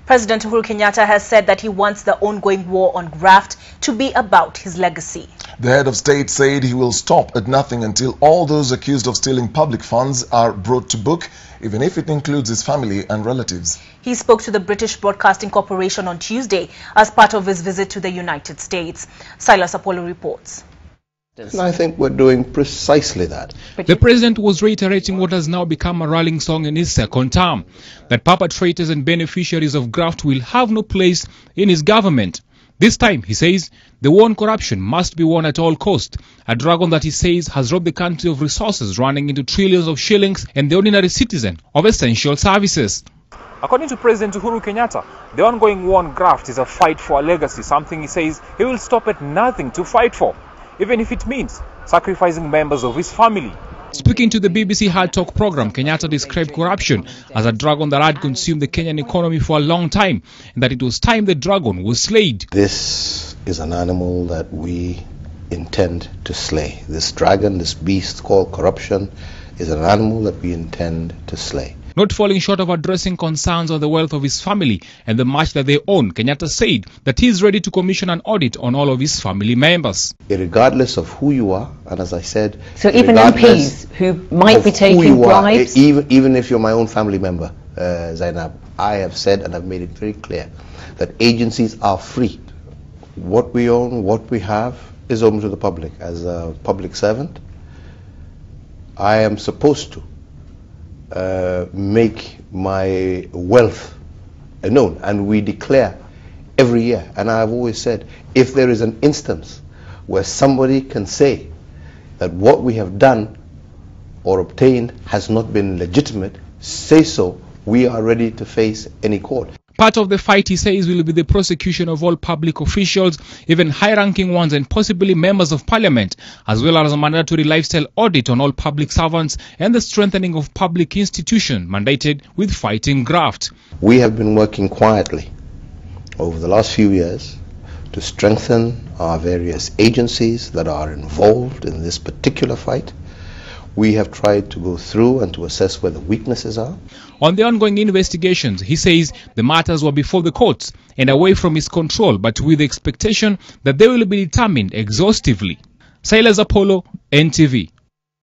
President Uhuru Kenyatta has said that he wants the ongoing war on graft to be about his legacy. The head of state said he will stop at nothing until all those accused of stealing public funds are brought to book, even if it includes his family and relatives. He spoke to the British Broadcasting Corporation on Tuesday as part of his visit to the United States. Silas Apollo reports. And I think we're doing precisely that. The president was reiterating what has now become a rallying song in his second term, that perpetrators and beneficiaries of graft will have no place in his government. This time, he says, the war on corruption must be won at all cost, a dragon that he says has robbed the country of resources running into trillions of shillings and the ordinary citizen of essential services. According to President Uhuru Kenyatta, the ongoing war on graft is a fight for a legacy, something he says he will stop at nothing to fight for, even if it means sacrificing members of his family. Speaking to the BBC Hard Talk program, Kenyatta described corruption as a dragon that had consumed the Kenyan economy for a long time, and that it was time the dragon was slayed. This is an animal that we intend to slay. This dragon, this beast called corruption, is an animal that we intend to slay. Not falling short of addressing concerns on the wealth of his family and the much that they own, Kenyatta said that he is ready to commission an audit on all of his family members. Regardless of who you are, and as I said, so even MPs who might be taking bribes? Even if you're my own family member, Zainab, I have said and I've made it very clear that agencies are free. What we own, what we have is open to the public. As a public servant, I am supposed to make my wealth known, and we declare every year. And I've always said, if there is an instance where somebody can say that what we have done or obtained has not been legitimate, say so. We are ready to face any court. Part of the fight, he says, will be the prosecution of all public officials, even high-ranking ones and possibly members of parliament, as well as a mandatory lifestyle audit on all public servants and the strengthening of public institutions mandated with fighting graft. We have been working quietly over the last few years to strengthen our various agencies that are involved in this particular fight. We have tried to go through and to assess where the weaknesses are. On the ongoing investigations, he says the matters were before the courts and away from his control, but with the expectation that they will be determined exhaustively. Silas Apollo, NTV.